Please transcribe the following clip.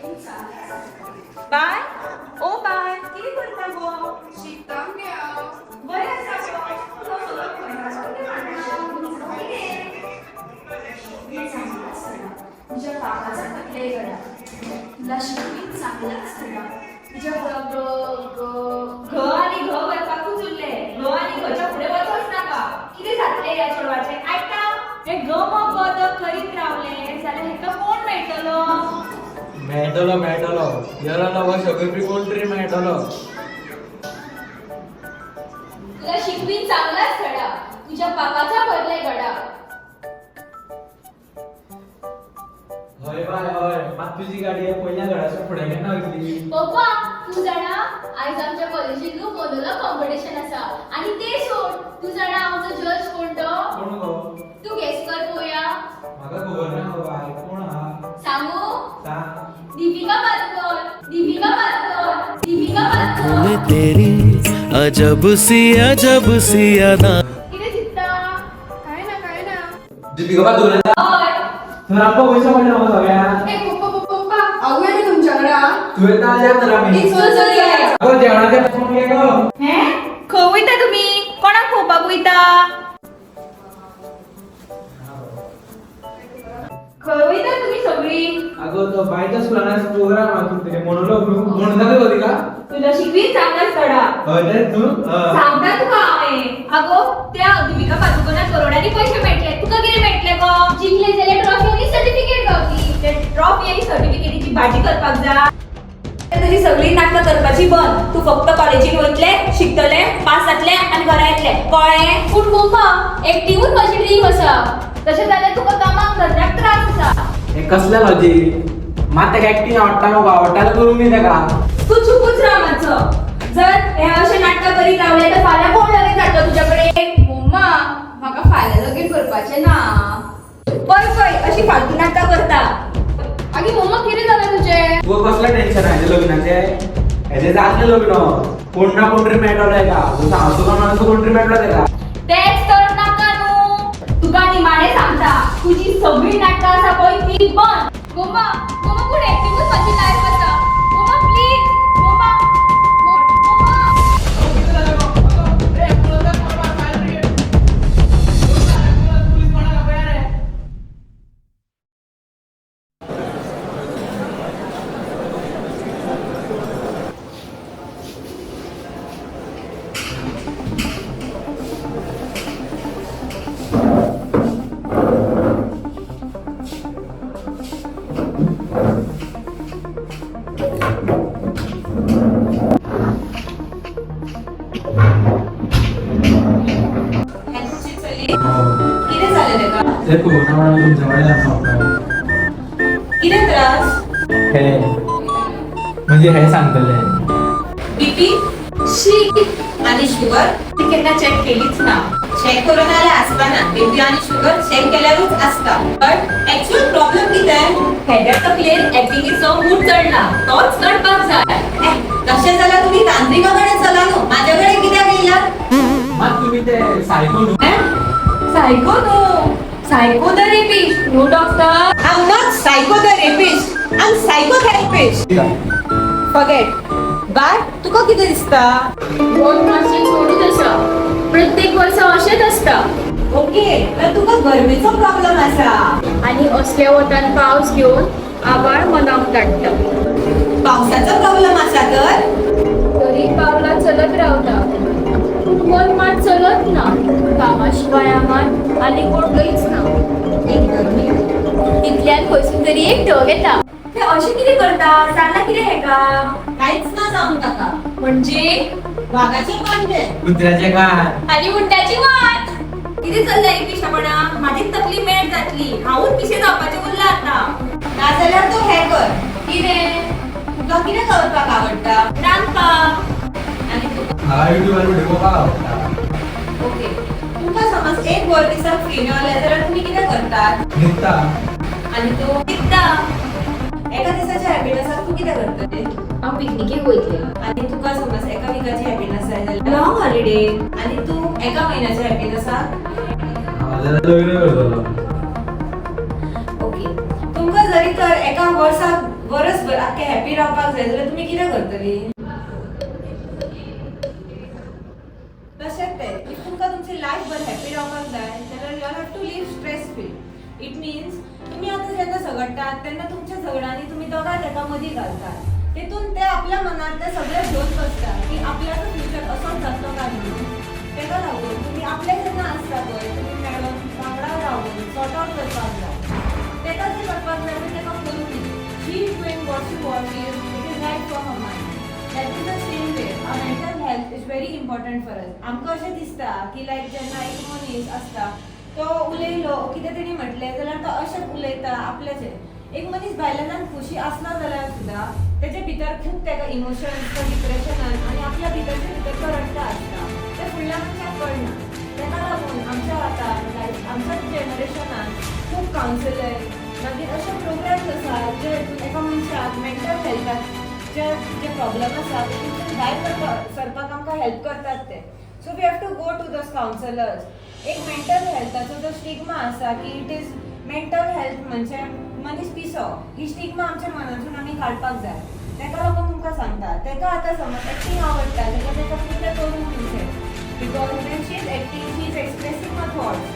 Bye ओ bye किती करता गो शिकता मगे बरें आसा तुझ्या काकाचा कटले गडा तुला शिकवीत चांगलाच गडा तुझ्या घ आणि घ करपाकूच उरले घ आणि घच्या पुढे वचोच नाका किती जातले या चेडवाचे आयता हे ग मग बदक करीत रावले जाल्यार हेका कोण मेळटलो मेळटलो याला नवा सगळी कोणतरी मेळटलो. तुला शिकवीत चांगलाच गडा तुझ्या बापाचा भरले गडा हय बाय हय मात तुझी गाडी पहिल्या घराच्या फुडें केन्ना वयतली. पप्पा तू जाणा आयज आमच्या कॉलेजीत न्हू मोनोलॉग कॉम्पिटिशन आसा आणि ते सोड तू जाणा आमचो जज कोण तो कोण गो तू गेस कर पळोवया म्हाका खबर ना गो बाय कोण हा सांगू सांग. दीपिका पादुकोण दीपिका पादुकोण दीपिका पादुकोण तूने तेरी अजब सी अदा किती चित्ता काय ना दीपिका पादुकोण होय तर आमको पैसा पडला मग सगळ्या ए पप्पा आऊया मी तुमच्याकडे तू येता आल्या तर आम्ही चल या अगो जेवणाचे फोन घे गो. हे खंय वयता तुम्ही कोणाक पळोवपाक वयता खंय वयता तुम्ही सगळी अगो तो बायच्या स्कुलान प्रोग्राम हा कितें मोनोलॉग म्हणून जाता गो तिका तुला शिकवीत चांगलाच धडा हय ते तू सांगता तुका हांवें अगो त्या दीपिका पादुकोणाक करोडांनी पैसे मेळटले तुका कितें मेळटले गो जिंकले जाल्यार ट्रॉफी आणि सर्टिफिकेट गावती ते ट्रॉफी आणि सर्टिफिकेटीची भाजी करपाक जा तुझी सगळी नाटकं करपाची बंद तू फक्त कॉलेजीत वयतले शिकतले पास जातले आणि घरा येतले कळ्ळें पूण पप्पा एक्टिंगूच माझी ड्रीम आसा तशें जाल्यार तुका कामाक धंद्याक त्रास आसा हे कसले लॉजिक मात ताका एक्टिंग आवडटा नको आवडटा जाल्यार करूंक दी ताका. तू चुपूच राव मातसो जर हे अशे नाटकं करीत रावले तर फाल्यां कोण लगेच जातलो तुझ्याकडे मम्मा म्हाका फाल्यां लगीन करपाचें ना पळय पळय अशी फालतू नाटकं करता आगे मम्मा कितें जालें तुजें तुका कसलें टेन्शन आहे लग्नाचे हेजे जातलें लग्न कोण ना कोण तरी मेळटलो हेका जसो हांव तुका म्हणून कोण तरी मेळटलो तेका. तेच तर नाका न्हू तुका निमाणें सांगता तुजी सगळी नाटकं आसा पळय ती बंद मम्मा पूण एक्टिंगूच माझी लायफ आसा मम्मा प्लीज मम्मा कितें जालें तेका ते कोरोना म्हणून तुमच्या कडेन कितें त्रास हे म्हणजे हे सांगतले बीपी शी आणि शुगर ती केन्ना चेक केलीच ना चेक करून आल्या आसतना बीपी आणि शुगर चेक केल्यारूच आसता बट ऍक्च्युअल प्रॉब्लेम कितें हेडेक तकलेर एक्टिंगीचो मूड चडला तोच चडपाक जाय तशें जाल्यार तुमी तांत्रिका कडेन चला न्हू म्हाजे कडेन कित्याक येयलात मात तुम्ही ते सायको न्हू psycho no psycho the rapist no doctor I am not psycho the rapist I am psychotherapist forget bye तुका कितें दिसता दोन मातशें सोडून आसा प्रत्येक वर्सा अशेंच आसता ओके तर तुका गरमेचो प्रॉब्लेम आसा आनी असल्या वटान पावस घेवन आबाळ मनाक धाडटा पावसाचो प्रॉब्लेम आसा तर तरी पावलां चलत रावता पूण मन मात चलत ना कामा शिवाय आंगान आनी कोण लयच ना एक गरमी इतल्यान खंयसून तरी एक ढग येता ते अशें कितें करता सांगला कितें हेका कांयच ना जावंक ताका म्हणजे वाघाचे पांडे कुत्र्याचे कान आनी उंटाची वाट कितें चल्लें ही पिशापणा म्हाजीच तकली मेळ जातली हांवूच पिशे जावपाचें उरलां आतां नाजाल्यार तूं हें कर कितें तुका कितें करपाक आवडटा रांदपाक आनी तुका मला युट्यूबवर व्हिडिओ पळोवपाक आवडटा. ओके तुमकां समज एक वर दिसाक फ्री मेळ्ळें जाल्यार तुमी कितें करतात न्हिदता आनी तूं न्हिदता एका दिसाच्या हॅपिनसाक तूं कितें करतले हांव पिकनिकेक वयतलें आनी तुका समज एका विकाची हॅपिनस जाय जाल्यार लॉंग हॉलिडे आनी तूं एका म्हयन्याच्या हॅपिनसाक हांव जाल्यार लग्न करतलो. ओके तुमकां जरी तर एका वर्साक बरंच बरं आख्खे हॅपी रावपाक जाय जाल्यार तुमी कितें करतली? तशेंच तें इफ तुमकां तुमची लायफ बरें हॅपी रावपाक जाय जाल्यार you have to live stress free. It means तुम्ही आता जेन्ना झगडटात तेन्ना तुमच्या झगडांनी तुम्ही दोगां एका मदीं घालतात. तेतून ते आपल्या मनात ते सगळें घेवन बसता की आपल्याचो फ्युचर असोच जातलो काय म्हणून. तेका लागून तुम्ही आपले जेन्ना आसता पळय तुमी मेळून वांगडा रावून सॉर्ट आउट करपाक जाय. तेका जें करपाक जाय तेका करून she is doing what she wants it is right for her mind. That is the same way our mental health is very important for us. आमकां अशें दिसता की लायक जेन्ना एक मनीस आसता तो उलयलो कितें तरी म्हटलें जाल्यार तो अशेंच उलयता आपलेचें. एक मनीस भायल्यान खुशी आसना जाल्यार सुद्दां तेजे भितर खूब तेका इमोशन्स तो डिप्रेशनान आनी आपल्या भितरचे भितर तो रडटा आसता. ते फुडल्या मनशाक कळना. तेका लागून आमच्या आतां लायक आमच्या जनरेशनान खूब कावन्सिलर मागीर अशे प्रोग्राम्स आसात जे एका मनशाक मेंटल हेल्थाचे जे प्रॉब्लम आसा तेतून भायर सरपाक आमकां हेल्प करतात ते. So we have to go to those counsellors. एक मेंटल हेल्थाचो जो स्टिग्मा आसा की इट इज मेंटल हेल्थ म्हणजे मनीस पिसो ही स्टिग्मा आमच्या मनातून आमी काडपाक जाय. तेका लागून तुमकां सांगता तेका आतां समज एक्टींग आवडटा तेका कितें करून दिवचें because when she is acting she is expressing her thoughts